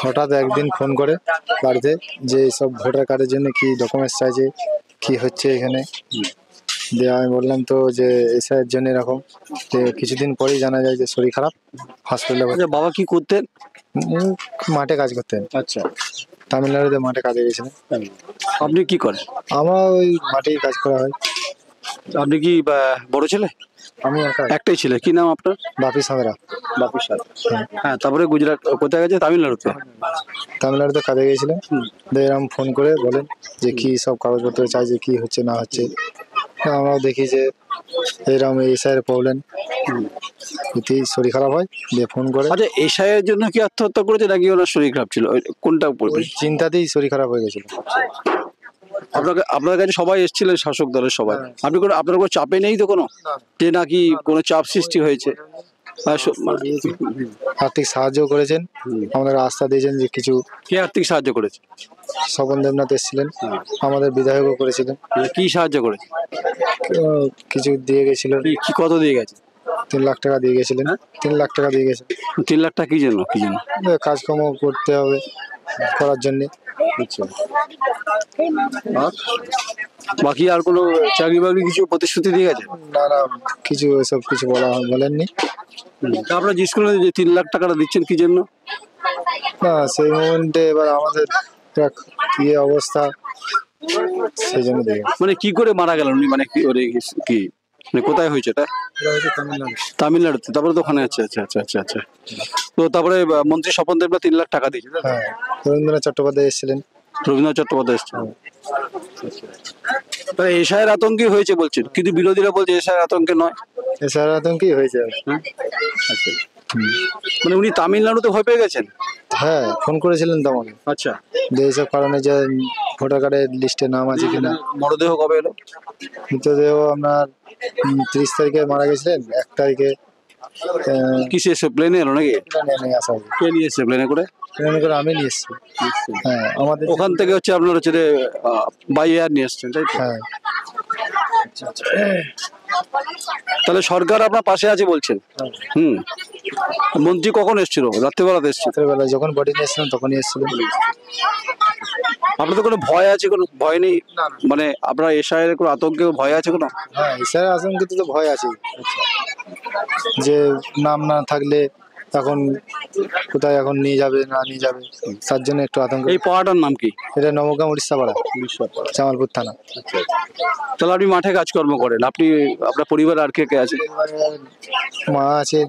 হঠাৎ একদিন ফোন করে বাড়িতে যে সব ভোটার কার্ডের জন্য কি ডকুমেন্টস চাইছে, কি হচ্ছে এখানে। দিয়ে আমি বললাম তো যে এসআইয়ের জন্য এরকম। কিছুদিন পরেই জানা যায় যে শরীর খারাপ, হসপিটালে। বাবা কি করতেন? মাঠে কাজ করতেন। আচ্ছা, তামিলনাড়ুতে মাঠে কাজে গেছিলেন। আপনি কি করেন? আমার ওই মাঠেই কাজ করা হয়। আপনি কি বড় ছেলে? আমি একটাই ছেলে, কি নাম আপনার? বাপি সাঁতরা। বাপির সাথে। হ্যাঁ, তারপরে গুজরাট কোথায় গেছে? তামিলনাড়ুতে। তামিলনাড়ুতে কাজে গিয়েছিলেন। এরকম ফোন করে বলেন যে কি সব কাগজপত্র চাইছে, কি হচ্ছে না হচ্ছে। আমরাও দেখি যে এরকম এসআইয়ের প্রবলেম, শরীর খারাপ হয়, দিয়ে ফোন করে। আচ্ছা, এসআইয়ের জন্য কি আত্মহত্যা করেছে নাকি ওনার শরীর খারাপ ছিল? কোনটা? চিন্তাতেই শরীর খারাপ হয়ে গেছিল। আপনার কাছে সবাই এসেছিলেন, শাসক দলের সবাই। আপনি আপনার কোনো চাপে নেই তো কোনো, যে নাকি কোনো চাপ সৃষ্টি হয়েছে? আর্থিক সাহায্য করেছেন, আমাদের আস্থা দিয়েছেন যে কিছু। কে আর্থিক সাহায্য করেছে? স্বপন দেবনাথ এসেছিলেন, আমাদের বিধায়কও করেছিলেন। কি সাহায্য করেছে? কিছু দিয়ে গেছিল। কি কত দিয়ে গেছে? 3 লাখ টাকা দিয়ে গেছিলেন। 3 লাখ টাকা দিয়ে গেছেন। 3 লাখ টাকা কি জন্য? কাজকর্ম করতে হবে, করার জন্য। বাকি আর কোনো চাকরি বাকরি কিছু প্রতিশ্রুতি দিয়ে গেছে? না না, কিছু এসব কিছু বলেননি। আপনারা জিজ্ঞেস করলেন যে 3 লাখ টাকাটা দিচ্ছেন কি জন্য? না, সেই মোমেন্টে এবার আমাদের অবস্থা, সেই জন্য দিয়ে। মানে কি করে মারা গেল উনি? মানে কি মানে কোথায় হয়েছে এটা? তামিলনাড়ুতে। তারপরে তো ওখানে। আচ্ছা আচ্ছা আচ্ছা আচ্ছা আচ্ছা। তো তারপরে মন্ত্রী স্বপন দেবনাথ 3 লাখ টাকা দিয়েছে। হ্যাঁ, রবীন্দ্রনাথ চট্টোপাধ্যায় এসেছিলেন। রবীন্দ্রনাথ চট্টোপাধ্যায় এসেছিলেন। এসআইয়ের আতঙ্কে হয়েছে বলছেন, কিন্তু বিরোধীরা বলছে এসআইয়ের আতঙ্কে নয়। এসআইয়ের আতঙ্কেই হয়েছে। মানে উনি তামিলনাড়ুতে ভয় পেয়ে গেছেন? হ্যাঁ, ফোন করেছিলেন তো আমাকে। আচ্ছা, এইসব কারণে যে ভোটার কার্ডের লিস্টে নাম আছে কিনা। মরদেহ কবে এলো? মৃতদেহ আপনার 30 তারিখে মারা গেছিলেন, 1 তারিখে। কিসে এসে? প্লেনে এলো নাকি? আসা কে নিয়ে এসছে প্লেনে করে? প্লেনে করে আমি নিয়ে এসেছি। হ্যাঁ, আমাদের ওখান থেকে হচ্ছে আপনার হচ্ছে বাই এয়ার নিয়ে এসছেন, তাই তো? হ্যাঁ। তাহলে সরকার আপনার পাশে আছে বলছেন। মন্ত্রী কখন এসেছিল? রাত্রেবেলাতে এসেছিল? রাত্রেবেলায় যখন বডি নিয়ে এসেছিলাম তখনই এসেছিলেন। আপনাদের কোনো ভয় আছে? কোনো ভয় নেই? মানে আপনার এসআইয়ের কোনো আতঙ্কে ভয় আছে কোনো? হ্যাঁ, এসআইয়ের আতঙ্কে তো ভয় আছে, যে নাম না থাকলে এখন কোথায় এখন নিয়ে যাবে না নিয়ে যাবে, তার জন্য একটু আতঙ্ক। এই পাড়াটার নাম কি? এটা নবগ্রাম উড়িষ্যা পাড়া, জামালপুর থানা। তাহলে আপনি মাঠে কাজকর্ম করেন। আপনার পরিবারে আর কে কে আছে? মা আছে।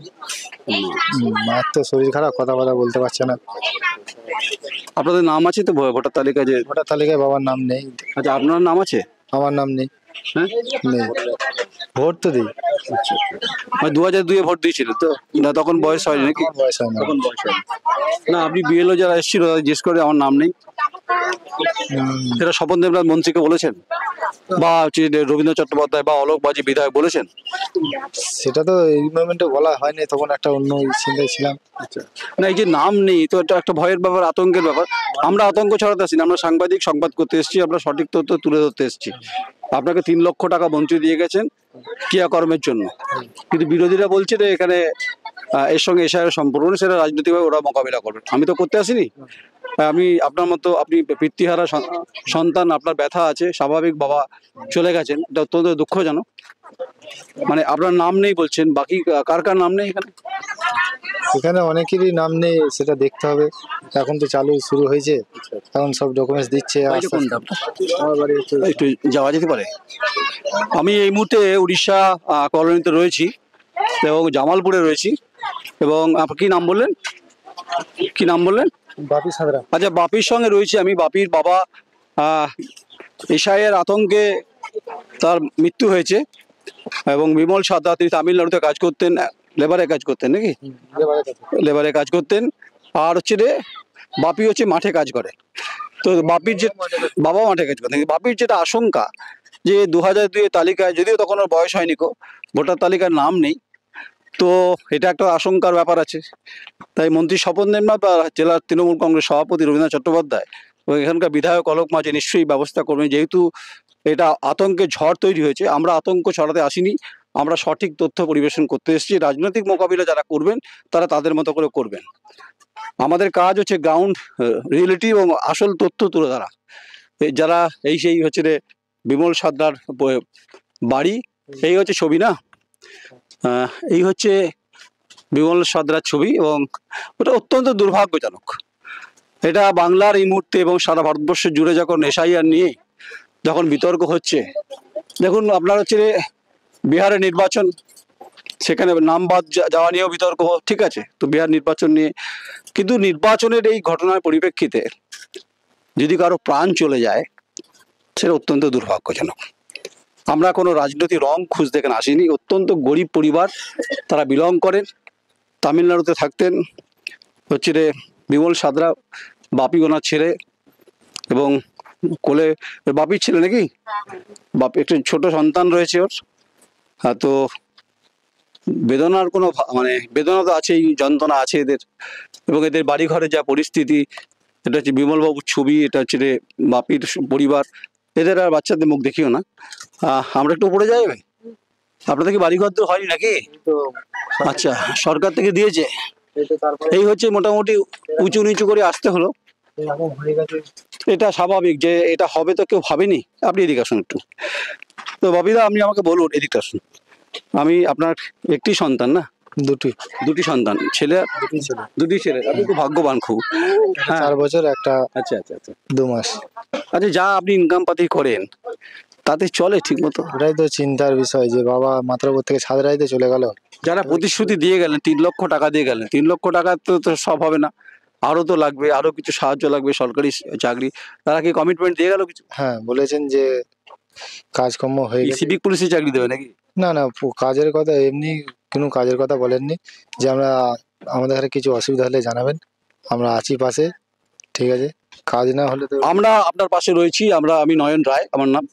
মায়ের তো শরীর খারাপ, কথা বলতে পারছে না। আপনাদের নাম আছে তো ভোটার তালিকায়? যে ভোটার তালিকায় বাবার নাম নেই। আচ্ছা, আপনার নাম আছে? আমার নাম নেই। হ্যাঁ, নেই। ভোট তো দিই। 2002-এ ভোট দিয়েছিলেন তো? না, তখন বয়স হয়নি নাকি? বয়স হয় না। তখন বয়স হয়নি। না, আপনি বিএলও যারা এসেছিল জিজ্ঞেস করে আমার নাম নেই, সেটা স্বপন দেবনাথ মন্ত্রীকে বলেছেন? বা হচ্ছে রবীন্দ্র চট্টোপাধ্যায় বা অলোক বাজি বিধায়ক বলেছেন? সেটা তো এই মোমেন্টে বলা হয়নি, তখন একটা অন্য চিন্তায় ছিলাম। না, এই যে নাম নেই তো, এটা একটা ভয়ের ব্যাপার, আতঙ্কের ব্যাপার। আমরা আতঙ্ক ছড়াতে আসি না, আমরা সাংবাদিক, সংবাদ করতে এসেছি, আমরা সঠিক তথ্য তুলে ধরতে এসেছি। আপনাকে 3 লক্ষ টাকা মন্ত্রী দিয়ে গেছেন ক্রিয়াকর্মের জন্য, কিন্তু বিরোধীরা বলছে যে এখানে এর সঙ্গে এসআইয়ের সম্পর্ক নেই, সেটা রাজনৈতিকভাবে ওরা মোকাবিলা করবে। আমি তো করতে আসিনি। আমি আপনার মতো, আপনি পিতৃহারা সন্তান, আপনার ব্যথা আছে, স্বাভাবিক। বাবা চলে গেছেন, এটা অত্যন্ত দুঃখজনক। মানে আপনার নাম নেই বলছেন, বাকি কার কার নাম নেই এখানে? এখানে অনেকেরই নাম নেই, সেটা দেখতে হবে। এখন তো চালু শুরু হয়েছে, এখন সব ডকুমেন্টস দিচ্ছে। একটু যাওয়া যেতে পারে? আমি এই মুহূর্তে উড়িষ্যা কলোনিতে রয়েছি এবং জামালপুরে রয়েছি। এবং কি নাম বললেন? কি নাম বললেন? বাপি সাঁতরা। আচ্ছা, বাপির সঙ্গে রয়েছি আমি। বাপির বাবা এসআইয়ের আতঙ্কে তার মৃত্যু হয়েছে। এবং বিমল সাঁতরা, তিনি তামিলনাড়ুতে কাজ করতেন, লেবারে কাজ করতেন নাকি? লেবারে কাজ করতেন। আর হচ্ছে বাপি হচ্ছে মাঠে কাজ করে। তো বাপির যে বাবা মাঠে কাজ করতেন, বাপির যেটা আশঙ্কা যে 2002 তালিকায়, যদিও তখন ওর বয়স হয়নি, ভোটার তালিকার নাম নেই, তো এটা একটা আশঙ্কার ব্যাপার আছে। তাই মন্ত্রী স্বপন দেবনাথ বা জেলার তৃণমূল কংগ্রেস সভাপতি রবীন্দ্রনাথ চট্টোপাধ্যায় এবং এখানকার বিধায়ক অলোক মাঝি নিশ্চয়ই ব্যবস্থা করবেন। যেহেতু এটা আতঙ্কের ঝড় তৈরি হয়েছে, আমরা আতঙ্ক ছড়াতে আসিনি, আমরা সঠিক তথ্য পরিবেশন করতে এসেছি। রাজনৈতিক মোকাবিলা যারা করবেন তারা তাদের মতো করে করবেন। আমাদের কাজ হচ্ছে গ্রাউন্ড রিয়েলিটি এবং আসল তথ্য তুলে ধরা। যারা এই সেই হচ্ছে রে বিমল সাদরার বাড়ি, এই হচ্ছে ছবি না, এই হচ্ছে বিমল সাদরার ছবি, এবং ওটা অত্যন্ত দুর্ভাগ্যজনক। এটা বাংলার এই মুহূর্তে এবং সারা ভারতবর্ষ জুড়ে যখন এসআইআর নিয়ে যখন বিতর্ক হচ্ছে, দেখুন আপনার হচ্ছে বিহারের নির্বাচন, সেখানে নাম বাদ যাওয়া নিয়েও বিতর্ক, ঠিক আছে, তো বিহার নির্বাচন নিয়ে, কিন্তু নির্বাচনের এই ঘটনার পরিপ্রেক্ষিতে যদি কারো প্রাণ চলে যায় সেটা অত্যন্ত দুর্ভাগ্যজনক। আমরা কোনো রাজনৈতিক রং খুঁজতে এখানে আসিনি, অত্যন্ত গরিব পরিবার, তারা বিলং করেন, তামিলনাড়ুতে থাকতেন হচ্ছে রে বিমল সাদরা, বাপি ওনার ছেলে, এবং কোলে বাপির ছেলে নাকি, বাপি একটা ছোট সন্তান রয়েছে ওর। হ্যাঁ, তো বেদনার কোনো মানে বেদনা তো আছেই, যন্ত্রণা আছে এদের, এবং এদের বাড়ি ঘরে যা পরিস্থিতি, এটা হচ্ছে বিমলবাবুর ছবি, এটা হচ্ছে রে বাপির পরিবার, এদের আর বাচ্চাদের মুখ দেখিও না। আমরা একটু উপরে যাই, আপনাদের কি বাড়িঘর তো হয়নি নাকি? আচ্ছা, সরকার থেকে দিয়েছে, এই হচ্ছে মোটামুটি উঁচু নিচু করে আসতে হলো। এটা স্বাভাবিক যে এটা হবে, তো কেউ ভাবেনি। আপনি এদিকে আসুন একটু। তো বাপিদা, আপনি আমাকে বলুন, এদিকে আসুন। আমি আপনার একটি সন্তান না? দুটি সন্তান, ছেলে দুটি ছেলে, আপনি খুব ভাগ্যবান খুব। 4 বছর, একটা আচ্ছা আচ্ছা আচ্ছা 2 মাস। আচ্ছা, যা আপনি ইনকাম পাতি করেন তাতে চলে ঠিক মতো? ওটাই তো চিন্তার বিষয় যে বাবা মাথার উপর থেকে ছাদ রাইতে চলে গেল। যারা প্রতিশ্রুতি দিয়ে গেলেন, 3 লক্ষ টাকা দিয়ে গেলেন, 3 লক্ষ টাকা তো সব হবে না, আরো তো লাগবে, আরো কিছু সাহায্য লাগবে, সরকারি চাকরি, তারা কি কমিটমেন্ট দিয়ে গেল কিছু? হ্যাঁ, বলেছেন যে কাজকর্ম হয়ে গেছে। সিভিক পুলিশে চাকরি দেবে নাকি? না না, কাজের কথা এমনি কোনো কাজের কথা বলেননি, যে আমাদের এখানে কিছু অসুবিধা হলে জানাবেন, আমরা আছি পাশে, ঠিক আছে। কাজ না হলে তো আমরা আপনার পাশে রয়েছি। আমি নয়ন রায় আমার নাম।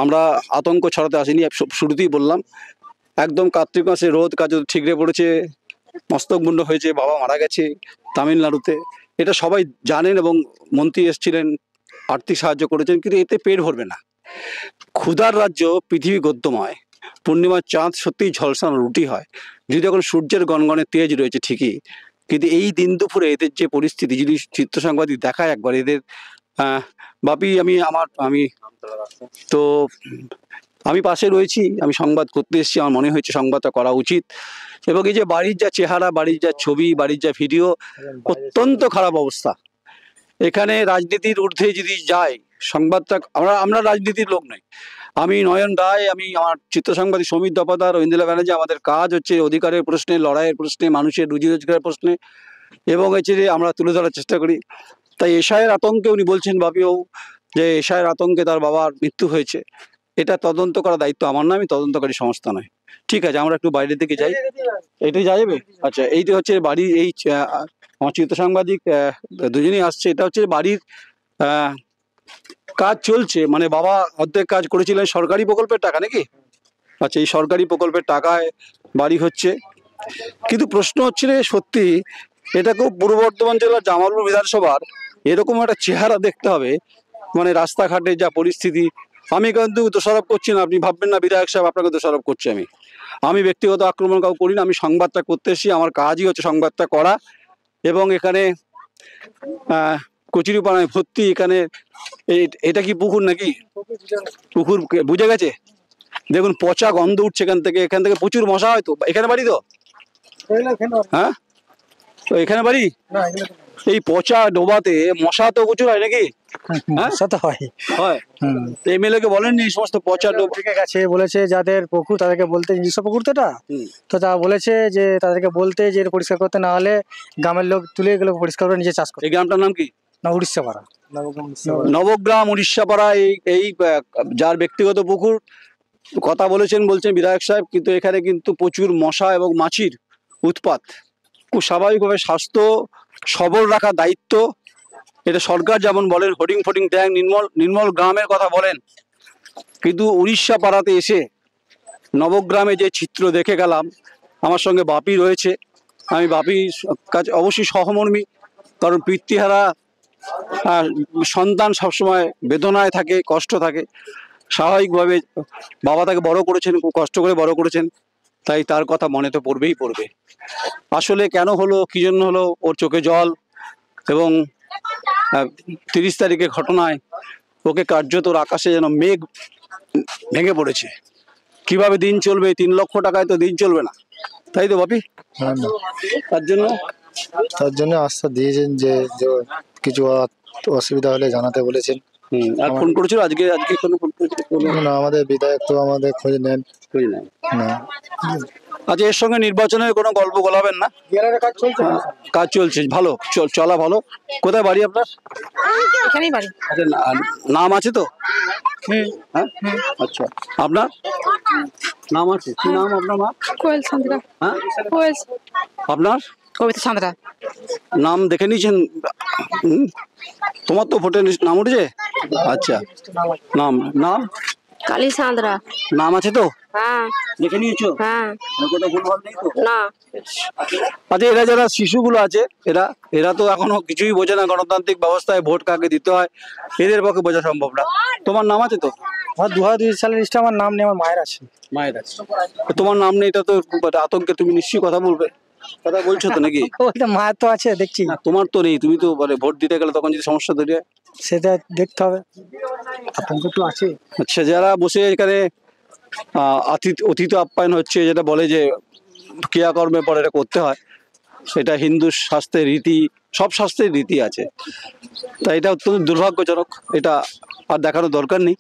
আমরা আতঙ্ক ছড়াতে আসিনি, শুরুতেই বললাম, একদম কার্তিক মাসে রোদ কাজ ঠিকরে পড়েছে, মস্তক মুন্ড হয়েছে, বাবা মারা গেছে তামিলনাড়ুতে, এটা সবাই জানেন, এবং মন্ত্রী এসেছিলেন, আর্থিক সাহায্য করেছেন, কিন্তু এতে পেট ভরবে না। ক্ষুধার রাজ্য পৃথিবী গদ্যময়, পূর্ণিমার চাঁদ সত্যিই ঝলসানো রুটি হয়, যদি এখন সূর্যের গনগনে তেজ রয়েছে ঠিকই, কিন্তু এই দিন দুপুরে এদের যে পরিস্থিতি, যদি চিত্র সাংবাদিক দেখায় একবার এদের, বাপি, আমি তো আমি পাশে রয়েছি, আমি সংবাদ করতে এসেছি, আমার মনে হয়েছে সংবাদটা করা উচিত। এবং এই যে বাড়ির যা চেহারা, বাড়ির যা ছবি, বাড়ির যা ভিডিও, অত্যন্ত খারাপ অবস্থা। এখানে রাজনীতির ঊর্ধ্বে যদি যায় সংবাদটা, আমরা রাজনীতির লোক নই। আমি নয়ন রায়, আমি আমার চিত্র সাংবাদিক সমিত দপাদার, ঐন্দ্রিলা ব্যানার্জি, আমাদের কাজ হচ্ছে অধিকারের প্রশ্নে, লড়াইয়ের প্রশ্নে, মানুষের রুজি রোজগারের প্রশ্নে, এবং হচ্ছে যে আমরা তুলে ধরার চেষ্টা করি। তাই এশায়ের আতঙ্কে উনি বলছেন, বাপিবাবু, যে এশায়ের আতঙ্কে তার বাবার মৃত্যু হয়েছে, এটা তদন্ত করার দায়িত্ব আমার না, আমি তদন্তকারী সংস্থা নয়। ঠিক আছে, আমরা একটু বাইরের দিকে যাই। এটাই যাবে? আচ্ছা, এইটা হচ্ছে বাড়ির, এই আমার চিত্র সাংবাদিক দুজনেই আসছে, এটা হচ্ছে বাড়ির কাজ চলছে, মানে বাবা অর্ধেক কাজ করেছিলেন সরকারি প্রকল্পের টাকা নাকি? আচ্ছা, এই সরকারি প্রকল্পের টাকায় বাড়ি হচ্ছে, কিন্তু প্রশ্ন হচ্ছে রে, সত্যি এটা খুব পূর্ব বর্ধমান জেলার জামালপুর বিধানসভার এরকম একটা চেহারা দেখতে হবে, মানে রাস্তাঘাটে যা পরিস্থিতি। আমি কিন্তু দোষারোপ করছি না, আপনি ভাববেন না বিধায়ক সাহেব আপনাকে দোষারোপ করছি, আমি ব্যক্তিগত আক্রমণ কাউ করি না, আমি সংবাদটা করতে এসেছি, আমার কাজই হচ্ছে সংবাদটা করা। এবং এখানে কচুরিপানায় ভর্তি, এখানে এটা কি পুকুর নাকি? পুকুর বুঝে গেছে, দেখুন পচা গন্ধ উঠছে এখান থেকে প্রচুর মশা হয়। তো এখানে বাড়ি তো? হ্যাঁ, তো এখানে বাড়ি, এই পচা ডোবাতে মশা তো প্রচুর হয় নাকি? হয়। এমএলএ কে বলেননি এই সমস্ত পচা ডোব থেকে গেছে, বলেছে যাদের পুকুর তাদেরকে বলতে, নিজস্ব পুকুর তো এটা, তো তা বলেছে যে তাদেরকে বলতে যে পরিষ্কার করতে, না হলে গ্রামের লোক তুলে এগুলো পরিষ্কার করে নিজে চাষ করে। এই গ্রামটার নাম কি? না, উড়িষ্যা পাড়া, নবগ্রাম, উড়িষ্যাপাড়া। এই যার ব্যক্তিগত পুকুর, কথা বলছেন বিধায়ক সাহেব, কিন্তু এখানে কিন্তু প্রচুর মশা এবং মাছির উৎপাত। খুব স্বাভাবিকভাবে স্বাস্থ্য সবল রাখার দায়িত্ব, এটা সরকার যেমন বলেন হোর্ডিং ফোর্ডিং ট্যাঙ্ক, নির্মল গ্রামের কথা বলেন, কিন্তু উড়িষ্যা পাড়াতে এসে নবগ্রামে যে চিত্র দেখে গেলাম, আমার সঙ্গে বাপি রয়েছে, আমি বাপির কাছে অবশ্যই সহমর্মী, কারণ পিতৃহারা সন্তান সবসময় বেদনায় থাকে, কষ্ট থাকে। স্বাভাবিকভাবে বাবা তাকে বড় করেছেন, খুব কষ্ট করে বড় করেছেন, তাই তার কথা মনে তো পড়বেই পড়বে। আসলে কেন হলো, কি জন্য হলো, ওর চোখে জল, এবং 30 তারিখে ঘটনায় ওকে কার্যত ওর আকাশে যেন মেঘ ভেঙে পড়েছে। কিভাবে দিন চলবে, 3 লক্ষ টাকায় তো দিন চলবে না, তাই তো বাপি? হ্যাঁ না, তার জন্য আশ্বাস দিয়েছেন যে যে কিছু অসুবিধা হলে জানাতে বলেছেন। আর ফোন করেছিল আজকে? আজকে কোনো ফোন করেছিল না, আমাদের বিধায়ক তো আমাদের খোঁজ নেন না। আচ্ছা, এর সঙ্গে নির্বাচনের কোনো গল্প বলাবেন না? কাজ চলছে ভালো, চলা ভালো। কোথায় বাড়ি আপনার? এখানেই বাড়ি। আচ্ছা, নাম আছে তো? হ্যাঁ, আচ্ছা, আপনার নাম আছে? কি নাম আপনার মা? কোয়েল সান্দ্রা। হ্যাঁ, কোয়েল। আপনার? কবিতা সান্দ্রা। নাম দেখে নিয়েছেন? তোমার তো ভোটের নাম উঠেছে? আচ্ছা, নাম নাম কালী সান্দ্রা। নাম আছে তো? হ্যাঁ দেখে নিয়েছো? হ্যাঁ। কোথাও ভুলভাল নেই তো? না। আচ্ছা, এরা যারা শিশুগুলো আছে, এরা তো এখনো কিছুই বোঝে না গণতান্ত্রিক ব্যবস্থায় ভোট কাকে দিতে হয়, এদের পক্ষে বোঝা সম্ভব না। তোমার নাম আছে তো? আমার 2002 সালের লিস্টে আমার নাম নেই, আমার মায়ের আছে। মায়ের আছে? তোমার নাম নেই, এটা তো আতঙ্কে তুমি নিশ্চয়ই কথা বলবে, কথা বলছো তো নাকি? ওইটা মায়ের তো আছে, দেখছি। না, তোমার তো নেই, তুমি তো ভোট দিতে গেলে তখন যদি সমস্যা তৈরি হয়, সেটা দেখতে হবে, আতঙ্ক তো আছে। আচ্ছা, যারা বসে এখানে অতিথি আপ্যায়ন হচ্ছে, যেটা বলে যে ক্রিয়াকর্মের পরে এটা করতে হয়, সেটা হিন্দু শাস্ত্রের রীতি, সব শাস্ত্রের রীতি আছে, তাই এটা অত্যন্ত দুর্ভাগ্যজনক। এটা আর দেখানোর দরকার নেই।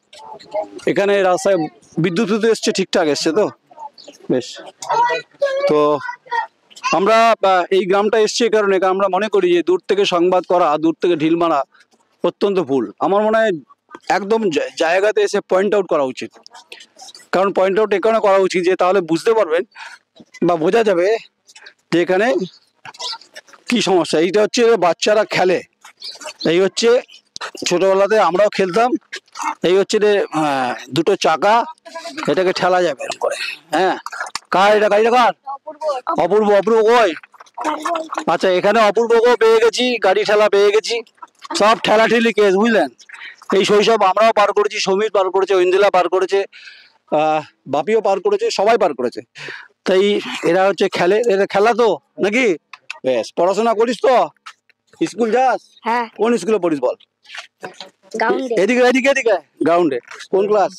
এখানে রাস্তায় বিদ্যুৎ এসছে, ঠিকঠাক এসছে তো? বেশ। তো আমরা এই গ্রামটা এসছি এই কারণে, আমরা মনে করি যে দূর থেকে সংবাদ করা, দূর থেকে ঢিল মারা অত্যন্ত ভুল। আমার মনে হয় একদম জায়গাতে এসে পয়েন্ট আউট করা উচিত। কারণ পয়েন্ট আউট এ কারণে করা উচিত যে তাহলে বুঝতে পারবেন বা বোঝা যাবে যে এখানে কি সমস্যা। এইটা হচ্ছে বাচ্চারা খেলে, এই হচ্ছে ছোটবেলাতে আমরাও খেলতাম। এই হচ্ছে দুটো চাকা, এটাকে ঠেলা যাবে এরকম করে। হ্যাঁ, কার এটা? গাড়িটা কার? অপূর্ব। অপূর্ব কই? আচ্ছা, এখানে অপূর্বকেও পেয়ে গেছি, গাড়ি ঠেলা পেয়ে গেছি, সব ঠেলাঠেলি কেস, বুঝলেন? এই শৈশব আমরাও পার করেছি, সমীর পার করেছে, ঐন্দ্রিলা পার করেছে, বাপিও পার করেছে, সবাই পার করেছে। তাই এরা হচ্ছে খেলে, এরা খেলা তো নাকি? বেশ। পড়াশোনা করিস তো? স্কুল যাস? হ্যাঁ। কোন স্কুলে পড়িস বল? গ্রাউন্ডে। এদিকে এদিকে এদিকে গ্রাউন্ডে। কোন ক্লাস?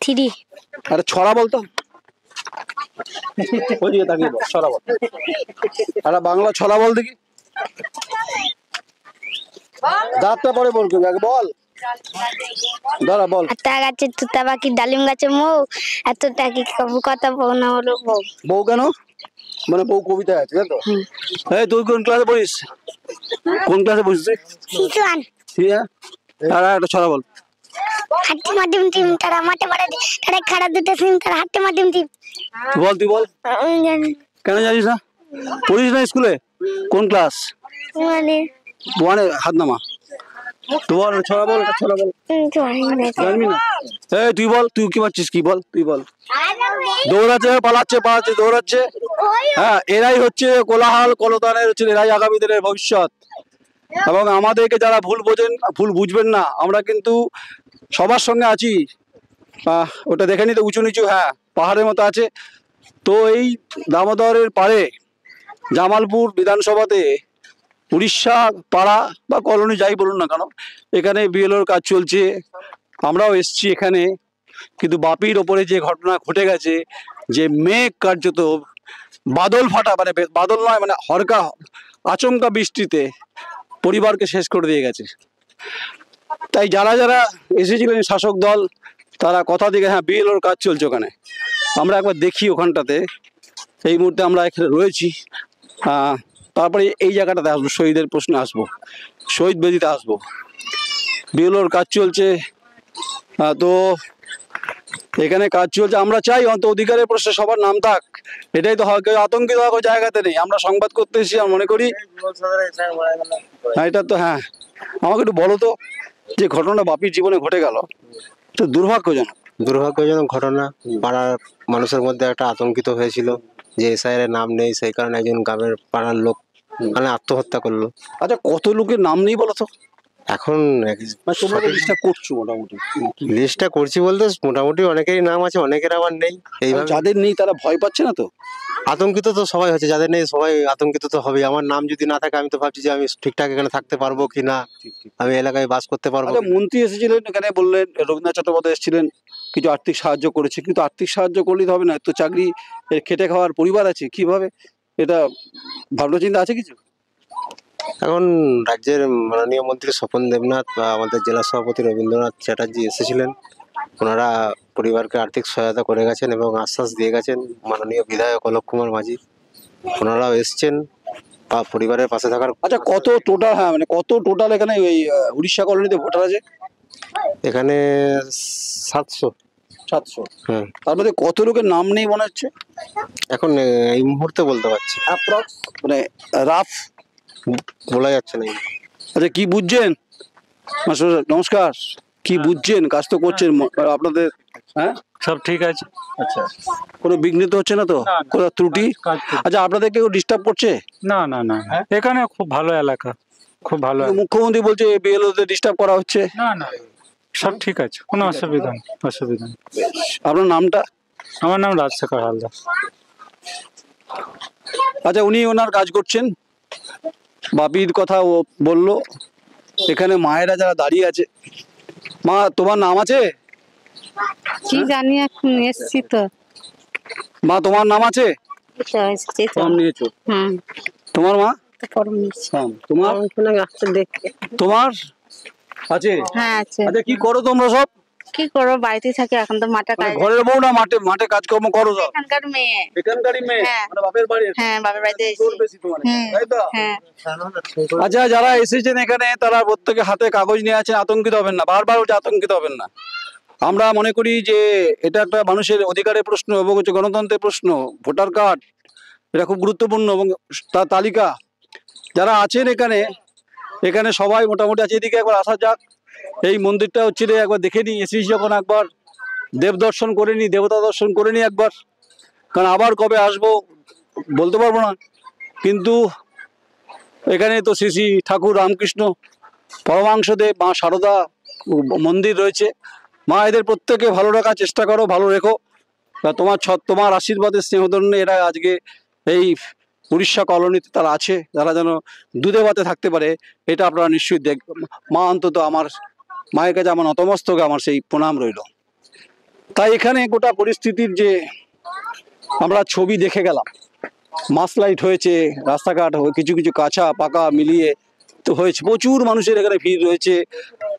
3। আরে ছড়া বলতো, ওইদিকে তাকিয়ে বল, ছড়া বল। আরে বাংলা ছড়া বল দেখি, দাঁতটা পরে বল, আগে বল, দাঁড়া বল। আতা গাছে তুতা পাখি, ডালিম গাছে মৌ, এতটা কি কবু কথা না হলো বউ। বউ কেন? মানে বউ কবিতা আছে, তাই তো? এই তুই কোন ক্লাসে পড়িস? কোন ক্লাসে পড়িস তুই? সিচুয়ান আর একটা ছড়া বল। হাট্টি মাধ্যম টিম তারা মাঠে মারে, তারা খাড়া দুটো সিম তারা হাট্টি মাধ্যম টিম। তুই বল। কেন জানিস না? পড়িস না স্কুলে? কোন ক্লাস? মানে ওয়ানে। হাত নামা। তুই বল, ছড়া বল, ছড়া বল। জানবি না? এই তুই বল, তুই কি পাচ্ছিস? কি বল, তুই বল। দৌড়াচ্ছে, পালাচ্ছে, দৌড়াচ্ছে। হ্যাঁ, এরাই হচ্ছে কোলাহল কলতানের, হচ্ছে এরাই আগামী দিনের ভবিষ্যৎ। এবং আমাদেরকে যারা ভুল বোঝেন, ভুল বুঝবেন না, আমরা কিন্তু সবার সঙ্গে আছি। ওটা দেখে নিতে উঁচু নিচু, হ্যাঁ, পাহাড়ের মতো আছে। তো এই দামোদরের পাড়ে জামালপুর বিধানসভাতে উড়িষ্যা পাড়া বা কলোনি যাই বলুন না কেন, এখানে বিএলওর কাজ চলছে। আমরাও এসছি এখানে, কিন্তু বাপির ওপরে যে ঘটনা ঘটে গেছে, যে মেঘ কার্যত বাদল ফাটা, মানে বাদল নয়, মানে হরকা আচমকা বৃষ্টিতে পরিবারকে শেষ করে দিয়ে গেছে। তাই যারা যারা এসেছিলেন শাসক দল, তারা কথা দিকে, হ্যাঁ বিএলওর কাজ চলছে ওখানে, আমরা একবার দেখি ওখানটাতে। এই মুহূর্তে আমরা এখানে রয়েছি। তারপরে এই জায়গাটাতে আসবো, শহীদের প্রশ্নে আসবো, শহীদ বেদিতে আসবো। বিএলওর কাজ চলছে, তো এখানে কাজ চলছে। আমরা চাই অন্ত অধিকারের প্রশ্নে সবার নাম থাক, এটাই তো হয়। কেউ আতঙ্কিত হওয়ার জায়গাতে নেই। আমরা সংবাদ করতে এসেছি, আমি মনে করি। হ্যাঁ, এটা তো, হ্যাঁ, আমাকে একটু বলো তো, যে ঘটনাটা বাপির জীবনে ঘটে গেল, তো দুর্ভাগ্যজনক ঘটনা। পাড়ার মানুষের মধ্যে একটা আতঙ্কিত হয়েছিল যে এসআইয়ের নাম নেই, সেই কারণে একজন গ্রামের পাড়ার লোক মানে আত্মহত্যা করলো। আচ্ছা, কত লোকের নাম নেই বলো তো? এখন তোমরা ডিস্টার্ব করছো মোটামুটি লিস্টটা করছি বলতে মোটামুটি অনেকেরই নাম আছে, অনেকের আবার নেই। এইভাবে যাদের নেই তারা ভয় পাচ্ছে না তো? আতঙ্কিত তো সবাই হচ্ছে, যাদের নেই সবাই আতঙ্কিত তো হবে। আমার নাম যদি না থাকে আমি তো ভাবছি যে আমি ঠিকঠাক এখানে থাকতে পারবো কি না, আমি এলাকায় বাস করতে পারবো আচ্ছা, কিনা। মন্ত্রী এসেছিলেন এখানে, বললেন রবীন্দ্রনাথ চট্টোপাধ্যায় এসেছিলেন, কিছু আর্থিক সাহায্য করেছে, কিন্তু আর্থিক সাহায্য করলেই তো হবে না, তো চাকরি খেটে খাওয়ার পরিবার আছে, কিভাবে এটা ভাবনা চিন্তা আছে কিছু? এখন রাজ্যের মাননীয় মন্ত্রী স্বপন দেবনাথ বা আমাদের জেলা সভাপতি রবীন্দ্রনাথ চ্যাটার্জি এসেছিলেন, ওনারা পরিবারকে আর্থিক সহায়তা করে গেছেন এবং আশ্বাস দিয়ে গেছেন। মাননীয় বিধায়ক অলোক কুমার মাঝি ওনারাও এসছেন বা পরিবারের পাশে থাকার। আচ্ছা, কত টোটাল, হ্যাঁ মানে কত টোটাল এখানে এই উড়িষ্যা কলোনিতে ভোটার আছে? এখানে 700। 700? হ্যাঁ, তার মধ্যে কত লোকের নাম নেই মনে হচ্ছে এখন এই মুহূর্তে বলতে পারছি, অ্যাপ্রক্স, মানে রাফ বলা যাচ্ছে না। আচ্ছা, কি বুঝছেন মাস্টার? নমস্কার, কি বুঝছেন? কাজ তো করছেন আপনাদের, হ্যাঁ সব ঠিক আছে। আচ্ছা, কোনো বিঘ্নিত হচ্ছে না তো? কোনো ত্রুটি? আচ্ছা, আপনাদের কেউ ডিস্টার্ব করছে? না না না, এখানে খুব ভালো এলাকা, খুব ভালো। মুখ্যমন্ত্রী বলছে বিএলওদের ডিস্টার্ব করা হচ্ছে। না না, সব ঠিক আছে, কোনো অসুবিধা নেই, অসুবিধা নেই। আপনার নামটা? আমার নাম রাজশেখর হালদার। আচ্ছা, উনি ওনার কাজ করছেন, বাপির কথা ও বললো। এখানে মায়েরা যারা দাঁড়িয়ে আছে, মা তোমার নাম আছে? কি জানি, এখন এসছি তো। মা তোমার নাম আছে? এসছি তো। নাম নিয়েছো? হুম, তোমার মা? ফর্ম নিচ্ছি। তোমার? তোমার আছে? হ্যাঁ আছে। আচ্ছা, কি করো তোমরা সব? কি করবো, বাড়িতে থাকি, এখন তো মাঠে মানে কাজ। ঘরের বউ না মাঠে মাঠে কাজকর্ম করো সব? এখানকার মেয়ে। এখানকারই মেয়ে? হ্যাঁ। মানে বাপের বাড়ি? হ্যাঁ, বাবার বাড়িতে এসেছি। জোর বেশি তোমার, হুম, তাই তো? হ্যাঁ। আচ্ছা, যারা এসেছেন এখানে তারা প্রত্যেকে হাতে কাগজ নিয়ে আছেন, আতঙ্কিত হবেন না, বারবার বলছি আতঙ্কিত হবেন না। আমরা মনে করি যে এটা একটা মানুষের অধিকারের প্রশ্ন এবং হচ্ছে গণতন্ত্রের প্রশ্ন। ভোটার কার্ড এটা খুব গুরুত্বপূর্ণ এবং তার তালিকা যারা আছেন এখানে, এখানে সবাই মোটামুটি আছে। এদিকে একবার আসা যাক, এই মন্দিরটা হচ্ছে রে একবার দেখে নিই, এসেছি যখন একবার দেব দর্শন করে নিই, দেবতা দর্শন করে নিই একবার, কারণ আবার কবে আসবো বলতে পারবো না। কিন্তু এখানে তো শ্রী শ্রী ঠাকুর রামকৃষ্ণ পরমাংশদেব, মা সারদা মন্দির রয়েছে। মা এদের প্রত্যেকে ভালো রাখার চেষ্টা করো, ভালো রেখো। তোমার আশীর্বাদের স্নেহধন্য এরা আজকে এই উড়িষ্যা কলোনিতে তারা আছে, যারা যেন দুধে ভাতে থাকতে পারে, এটা আপনারা নিশ্চয়ই মা অন্তত আমার মায়ের কাছে আমার নতমস্তকে আমার সেই প্রণাম রইল। তাই এখানে গোটা পরিস্থিতির যে আমরা ছবি দেখে গেলাম, মাস লাইট হয়েছে, রাস্তাঘাট কিছু কিছু কাঁচা পাকা মিলিয়ে তো হয়েছে, প্রচুর মানুষের এখানে ভিড় রয়েছে,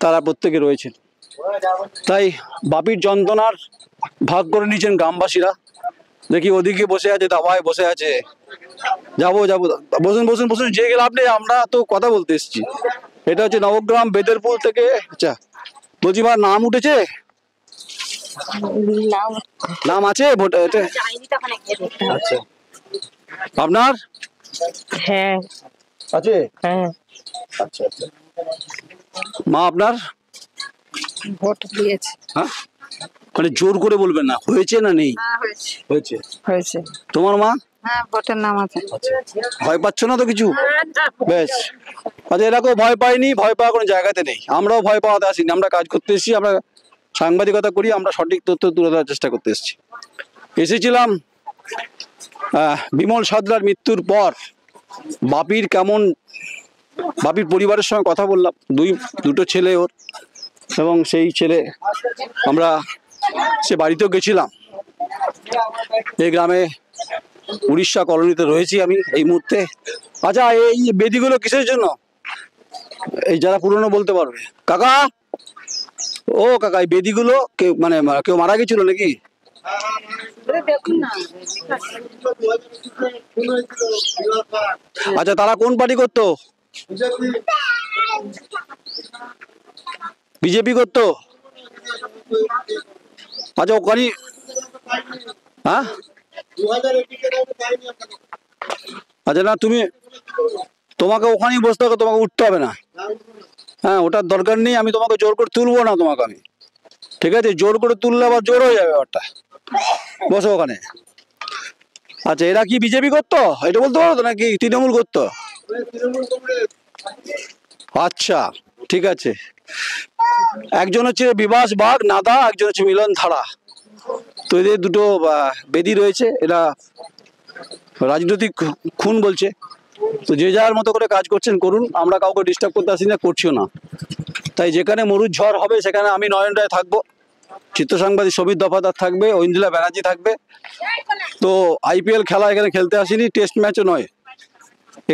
তারা প্রত্যেকে রয়েছেন। তাই বাপির যন্ত্রণার ভাগ করে নিয়েছেন গ্রামবাসীরা। দেখি ওদিকে বসে আছে, দাওয়ায় বসে আছে, যাবো যাবো, বসুন বসুন বসুন, যে গেলে আপনি, আমরা তো কথা বলতে এসেছি। এটা হচ্ছে নবগ্রাম বেদেরপুর থেকে। আচ্ছা, বলছি মা, নাম উঠেছে? নাম আছে ভোট? আচ্ছা, আপনার? হ্যাঁ আছে? হ্যাঁ, আচ্ছা আচ্ছা। মা আপনার? ভোট দিয়েছে। হ্যাঁ, মানে জোর করে বলবেন না, হয়েছে না নেই? হয়েছে। হয়েছে। তোমার মা? হ্যাঁ, ভোটের নাম আছে। ভয় পাচ্ছ না তো কিছু? বেশ। আচ্ছা, এরকম ভয় পাইনি, ভয় পাওয়ার কোনো জায়গাতে নেই। আমরাও ভয় পাওয়াতে আসিনি, আমরা কাজ করতে এসেছি, আমরা সাংবাদিকতা করি, আমরা সঠিক তথ্য তুলে ধরার চেষ্টা করতে এসেছি। এসেছিলাম বিমল সাদলার মৃত্যুর পর বাপির বাপির পরিবারের সঙ্গে কথা বললাম, দুটো ছেলে ওর, এবং সেই ছেলে আমরা সে বাড়িতেও গেছিলাম। এই গ্রামে উড়িষ্যা কলোনিতে রয়েছি আমি এই মুহূর্তে। আচ্ছা, এই বেদিগুলো কিসের জন্য? এই যারা পুরনো বলতে পারবে। কাকা, ও কাকা, এই বেদিগুলো কেউ মারা গেছিল নাকি? আচ্ছা, তারা কোন পার্টি করতো? বিজেপি করতো? আচ্ছা, ওখানে, হ্যাঁ, আচ্ছা, না তোমাকে ওখানেই বসতে হবে, তোমাকে উঠতে হবে না। হ্যাঁ, ওটার দরকার নেই, আমি তোমাকে জোর করে তুলবো না তোমাকে আমি, ঠিক আছে? জোর করে তুললে আবার জোর হয়ে যাবে ব্যাপারটা। বসো ওখানে। আচ্ছা, এরা কি বিজেপি করতো এটা বলতে পারো তো, নাকি তৃণমূল করতো? আচ্ছা, ঠিক আছে। একজন হচ্ছে বিবাস বাগ নাদা, একজন হচ্ছে মিলন ধারা। তো এদের দুটো বেদি রয়েছে, এরা রাজনৈতিক খুন বলছে। তো যে যার মতো করে কাজ করছেন করুন, আমরা কাউকে ডিস্টার্ব করতে আসি না, করছিও না। তাই যেখানে মরুর ঝড় হবে সেখানে আমি নয়ন রায় থাকবো, চিত্র সাংবাদিক সমীর দফাদার থাকবে, ঐন্দ্রিলা ব্যানার্জি থাকবে। তো আইপিএল খেলা এখানে খেলতে আসিনি, টেস্ট ম্যাচও নয়।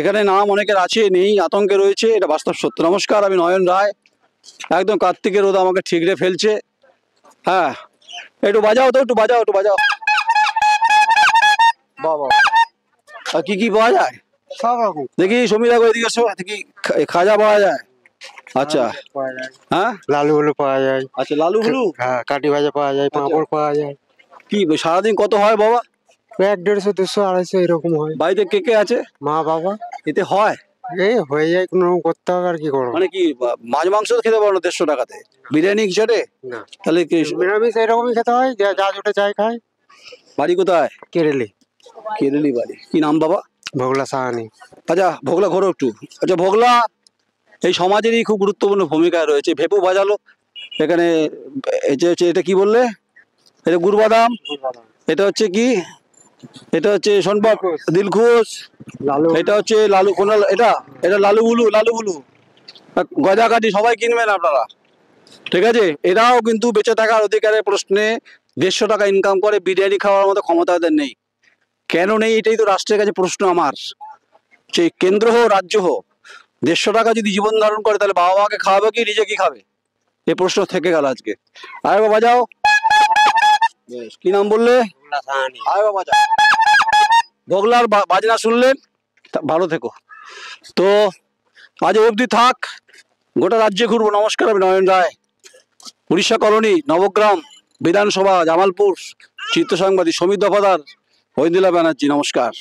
এখানে নাম অনেকের আছে, নেই, আতঙ্কে রয়েছে, এটা বাস্তব সত্য। নমস্কার, আমি নয়ন রায়। একদম কার্তিকের রোদ আমাকে ঠিকরে ফেলছে। হ্যাঁ, একটু বাজাও তো, একটু বাজাও, একটু বাজাও। বাবা, আর কি কি পাওয়া যায় সব রকম দেখি? সমীর আগো এদিকে এসো, দেখি খাজা পাওয়া যায়? আচ্ছা, হ্যাঁ, লালু হলু পাওয়া যায়, আচ্ছা, লালু হলু, হ্যাঁ, কাটি ভাজা পাওয়া যায়, পাঁপড় পাওয়া যায়। কি সারাদিন কত হয় বাবা? 100, 150, 200, এরকম হয়। বাড়িতে কে কে আছে? মা বাবা, এতে হয় এই হয়ে যায়, কোনো রকম করতে হবে, আর কি করবো। মানে কি মাছ মাংস তো খেতে পারো না 150 টাকাতে, বিরিয়ানি চটে? না, তাহলে কি নিরামিষ এরকমই খেতে হয়, যা জোটে চাই খায়। বাড়ি কোথায়? কেরেলি, কেরেলি বাড়ি। কি নাম বাবা? ভোগলা সাহানি। আচ্ছা, ভোগলা ঘোরো একটু। আচ্ছা, ভোগলা এই সমাজেরই খুব গুরুত্বপূর্ণ ভূমিকায় রয়েছে। ভেপু বাজালো এখানে। এটা কি বললে? এটা গুড়বাদাম, এটা হচ্ছে কি, এটা হচ্ছে সোনপাপ, দিলখুশ, এটা হচ্ছে লালু কোন, এটা এটা লালু বুলু, লালু বুলু, গজা কাঠি সবাই কিনবেন আপনারা, ঠিক আছে? এরাও কিন্তু বেঁচে থাকার অধিকারের প্রশ্নে 150 টাকা ইনকাম করে, বিরিয়ানি খাওয়ার মতো ক্ষমতা এদের নেই। কেন নেই এটাই তো রাষ্ট্রের কাছে প্রশ্ন আমার। সেই কেন্দ্র হোক রাজ্য হোক, 150 টাকা যদি জীবন ধারণ করে তাহলে বাবা মাকে খাওয়াবে কি নিজে কি খাবে? এই প্রশ্ন থেকে গেল আজকে। আরে বাবা যাও, কি নাম বললে? আরে বাবা যাও, বগলার বাজনা শুনলেন, ভালো থেকো। তো আজ অবধি থাক, গোটা রাজ্যে ঘুরবো। নমস্কার, আমি নয়ন রায়, উড়িষ্যা কলোনি, নবগ্রাম বিধানসভা, জামালপুর, চিত্র সাংবাদিক সমীর দফাদার, ঐন্দ্রিলা ব্যানার্জি। নমস্কার।